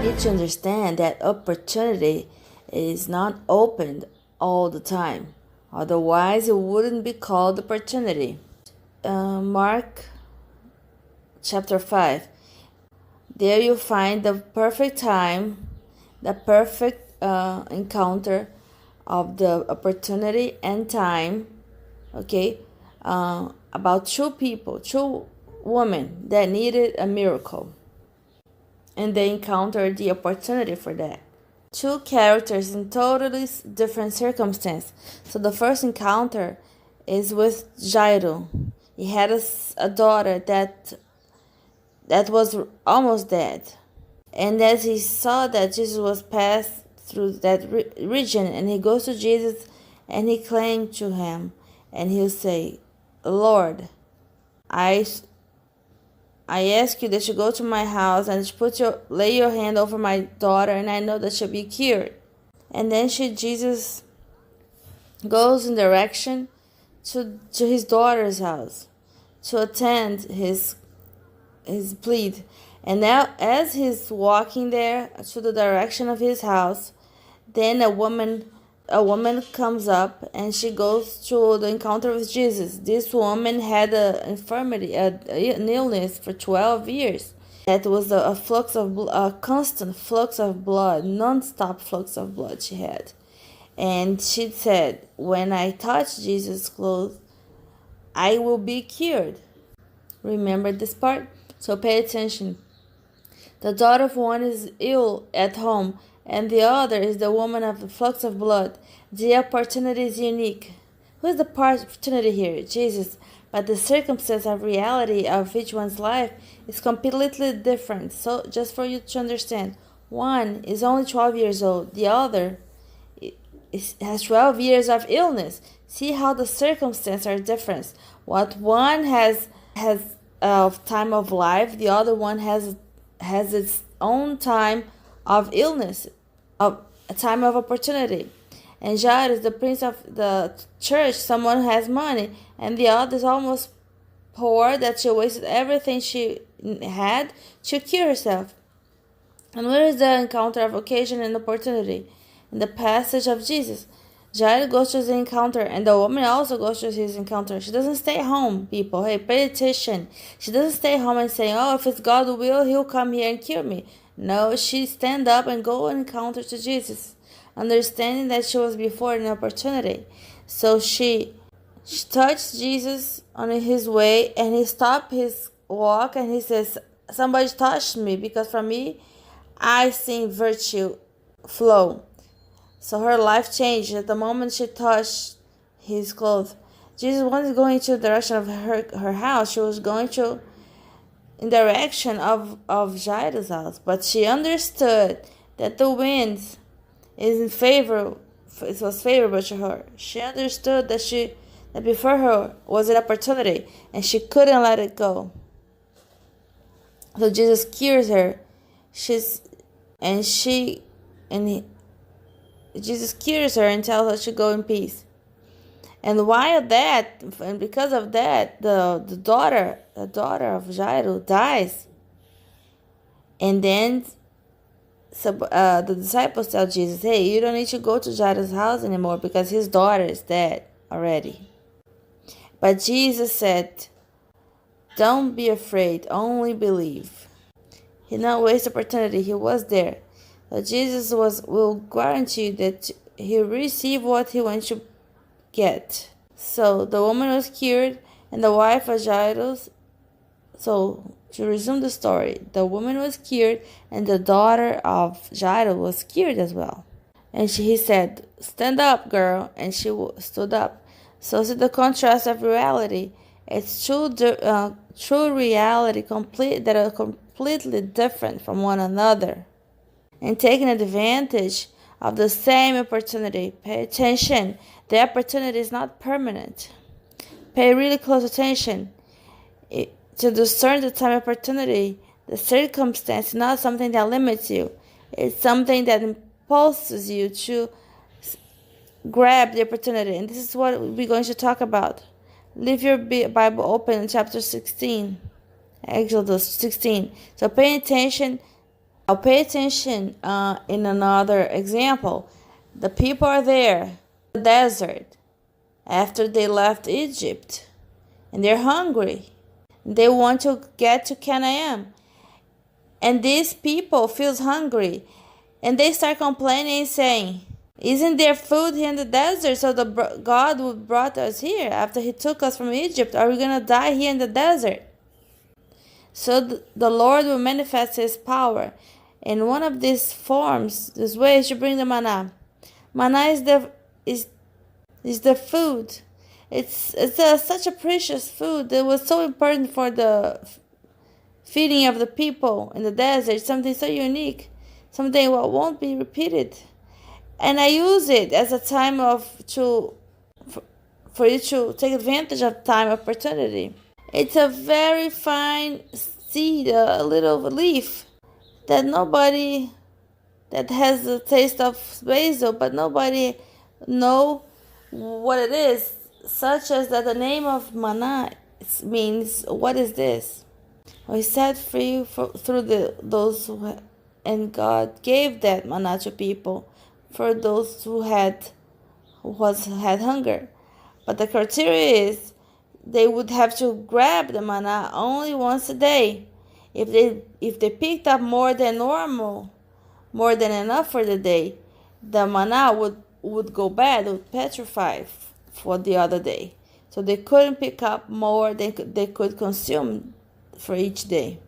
need to understand that opportunity is not opened all the time. Otherwise, it wouldn't be called opportunity. Mark chapter 5. There you find the perfect time, the perfect encounter of the opportunity and time, okay, about two people, two women that needed a miracle. And they encountered the opportunity for that. Two characters in totally different circumstances. So the first encounter is with Jairo. He had a daughter that was almost dead. And as he saw that Jesus was passed through that region, and he goes to Jesus and he claimed to him, and he'll say, Lord, I ask you that you go to my house and lay your hand over my daughter, and I know that she'll be cured. And then Jesus goes in direction to his daughter's house to attend his plea. And now, as he's walking there to the direction of his house, then a woman comes up and she goes to the encounter with Jesus. This woman had an infirmity, an illness for 12 years. That was a constant flux of blood, non-stop flux of blood she had. And she said, when I touch Jesus' clothes, I will be cured. Remember this part? So pay attention. The daughter of one is ill at home, and the other is the woman of the flux of blood. The opportunity is unique. Who is the opportunity here? Jesus. But the circumstance of reality of each one's life is completely different. So just for you to understand, one is only 12 years old. The other has 12 years of illness. See how the circumstances are different. What one has time of life, the other one has its own time of illness, of a time of opportunity. And Jair is the prince of the church, someone who has money, and the other is almost poor, that she wasted everything she had to cure herself. And where is the encounter of occasion and opportunity? In the passage of Jesus. Jair goes to the encounter, and the woman also goes to his encounter. She doesn't stay home, people. Hey, pay attention. She doesn't stay home and say, oh, if it's God's will, he'll come here and cure me. No, she stand up and go and encounter to Jesus, understanding that she was before an opportunity. So she touched Jesus on his way, and he stopped his walk, and he says, somebody touched me, because from me, I see virtue flow. So her life changed at the moment she touched his clothes. Jesus wasn't going to the direction of her house. She was going in direction of Jairus' house. But she understood that the wind is in favor. It was favorable to her. She understood that before her was an opportunity, and she couldn't let it go. So Jesus cures her. Jesus cures her and tells her to go in peace. And because of that, the daughter of Jairo dies. And then the disciples tell Jesus, hey, you don't need to go to Jairo's house anymore because his daughter is dead already. But Jesus said, don't be afraid, only believe. He did not waste opportunity. He was there. But Jesus will guarantee that he'll receive what he wants to get. So the woman was cured, and the wife of Jairus. So to resume the story, the woman was cured, and the daughter of Jairus was cured as well. And he said, stand up, girl, and she stood up. So see the contrast of reality. It's true reality that are completely different from one another. And taking advantage of the same opportunity. Pay attention. The opportunity is not permanent. Pay really close attention. To discern the time opportunity, the circumstance is not something that limits you. It's something that impulses you to grab the opportunity. And this is what we're going to talk about. Leave your Bible open in chapter 16. Exodus 16. So pay attention Now pay attention in another example. The people are there in the desert after they left Egypt, and they're hungry. They want to get to Canaan. And these people feels hungry, and they start complaining, saying, "Isn't there food here in the desert? So God would brought us here after He took us from Egypt. Are we gonna die here in the desert?" So the Lord will manifest His power in one of these forms, this ways to bring the manna. Manna is the food. It's such a precious food that was so important for the feeding of the people in the desert. Something so unique, something what won't be repeated. And I use it as a time for you to take advantage of time opportunity. It's a very fine seed, a little leaf that has the taste of basil, but nobody know what it is. Such as that the name of manna means, what is this? We set free through those who, and God gave that manna to people for those who had hunger. But the criteria is they would have to grab the manna only once a day. If they picked up more than normal, more than enough for the day, the manna would go bad, would petrify for the other day. So they couldn't pick up more than they could consume for each day.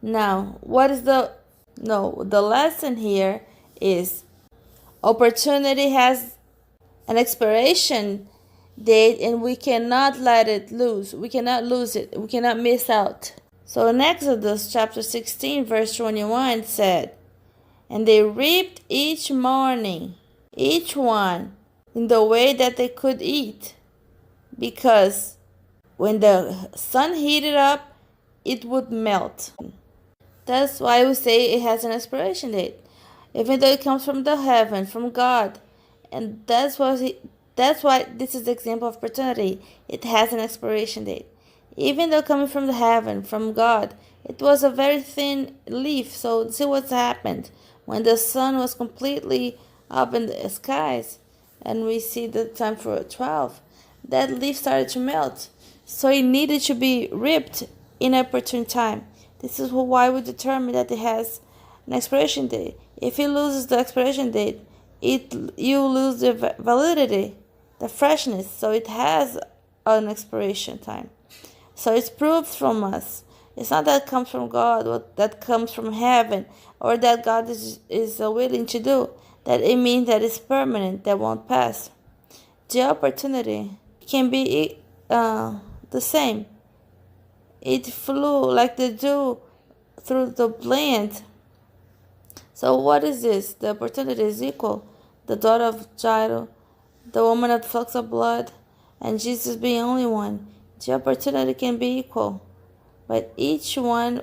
Now, the lesson here is opportunity has an expiration date, and we cannot let it lose. We cannot lose it. We cannot miss out. So in Exodus chapter 16 verse 21 said, "And they reaped each morning, each one, in the way that they could eat, because when the sun heated up, it would melt." That's why we say it has an expiration date, even though it comes from the heaven, from God. And that's why this is the example of opportunity. It has an expiration date. Even though coming from the heaven, from God, it was a very thin leaf. So see what's happened when the sun was completely up in the skies, and we see the time for 12. That leaf started to melt. So it needed to be ripped in an opportune time. This is why we determine that it has an expiration date. If it loses the expiration date, you lose the validity, the freshness. So it has an expiration time. So it's proved from us. It's not that it comes from God, that comes from heaven, or that God is willing to do. That it means that it's permanent, that won't pass. The opportunity can be the same. It flew like the dew through the land. So what is this? The opportunity is equal. The daughter of Jairo, the woman of the flux of blood, and Jesus being only one. The opportunity can be equal, but each one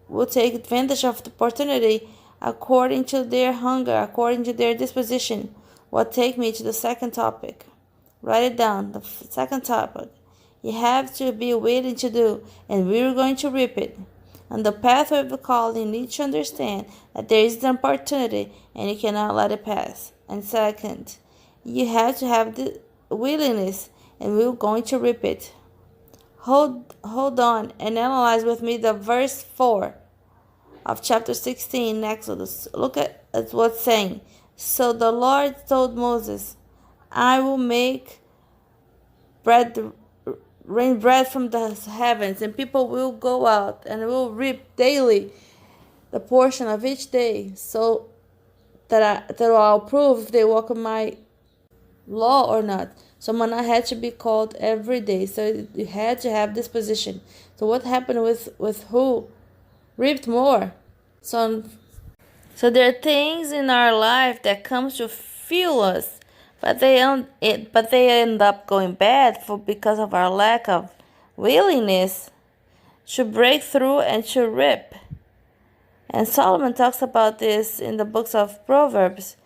will take advantage of the opportunity according to their hunger, according to their disposition. Will take me to the second topic. Write it down. The second topic. You have to be willing to do, and we're going to reap it. On the pathway of the calling, you need to understand that there is an opportunity, and you cannot let it pass. And second, you have to have the willingness, and we're going to reap it. Hold on and analyze with me the verse 4 of chapter 16 in Exodus. Look at what's saying. So the Lord told Moses, "I will make rain bread from the heavens, and people will go out and will reap daily the portion of each day, so that I'll prove if they walk in my law or not." So manna had to be called every day. So you had to have this position. So what happened with who reaped more? So there are things in our life that comes to fuel us, but they end up going bad because of our lack of willingness to break through and to rip. And Solomon talks about this in the books of Proverbs,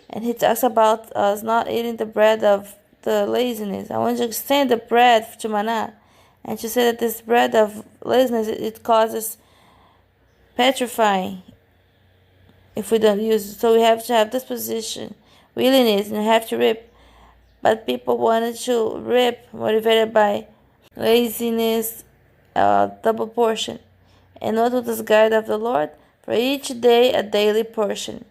and he talks about us not eating the bread of the laziness. I want to extend the bread to manna, and to say that this bread of laziness, it causes petrifying. if we don't use it. So we have to have disposition, willingness, and have to reap. But people wanted to reap motivated by laziness, double portion. And what was the guide of the Lord? For each day a daily portion.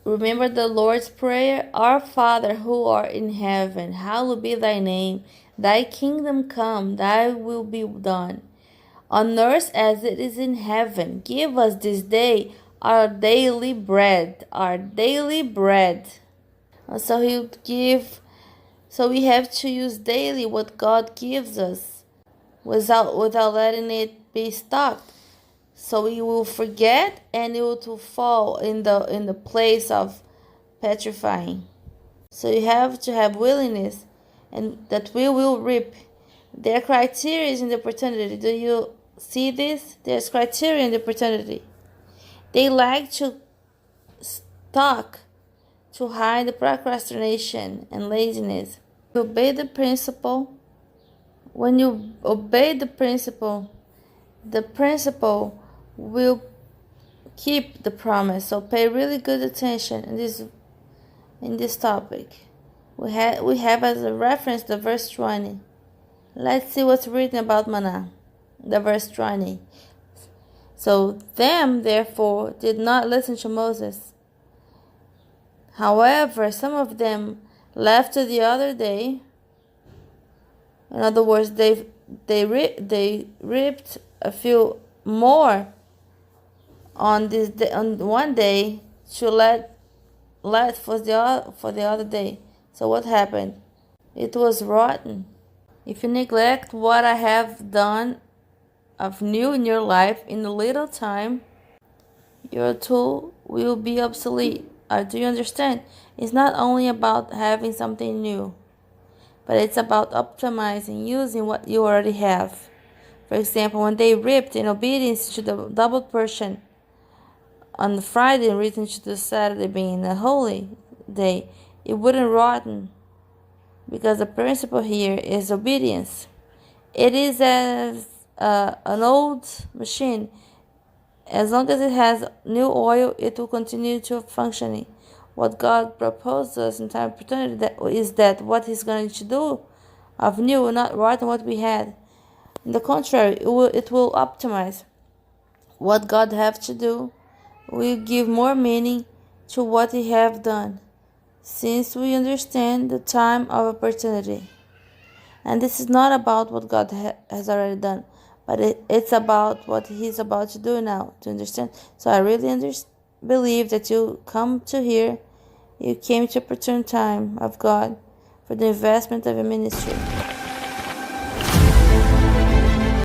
Remember the Lord's Prayer? Our Father who art in heaven, hallowed be thy name. Thy kingdom come, thy will be done, on earth as it is in heaven. Give us this day our daily bread. Our daily bread. So He'll give. So we have to use daily what God gives us, without letting it be stuck. So we will forget, and it will fall in the place of petrifying. So you have to have willingness, and that we will reap. There are criteria in the opportunity. Do you see this? There's criteria in the opportunity. They like to talk to hide the procrastination and laziness. Obey the principle. When you obey the principle will keep the promise. So pay really good attention in this topic. We have as a reference the verse 20. Let's see what's written about manna. The verse 20. So them therefore did not listen to Moses. However, some of them left to the other day. In other words, they reaped a few more on this day, on one day, to let for the other day. So what happened? It was rotten. If you neglect what I have done of new in your life in a little time, your tool will be obsolete. Do you understand? It's not only about having something new, but it's about optimizing, using what you already have. For example, when they reaped in obedience to the double portion on the Friday and returned to the Saturday being a holy day, it wouldn't rotten, because the principle here is obedience. It is as an old machine. As long as it has new oil, it will continue to functioning. What God proposed us in time of opportunity is that what He's going to do of new will not rotten what we had. On the contrary, it will optimize. What God have to do will give more meaning to what He have done, since we understand the time of opportunity. And this is not about what God has already done, but it's about what He's about to do now, to understand. So I really believe that you come to here, you came to opportune time of God for the investment of a ministry.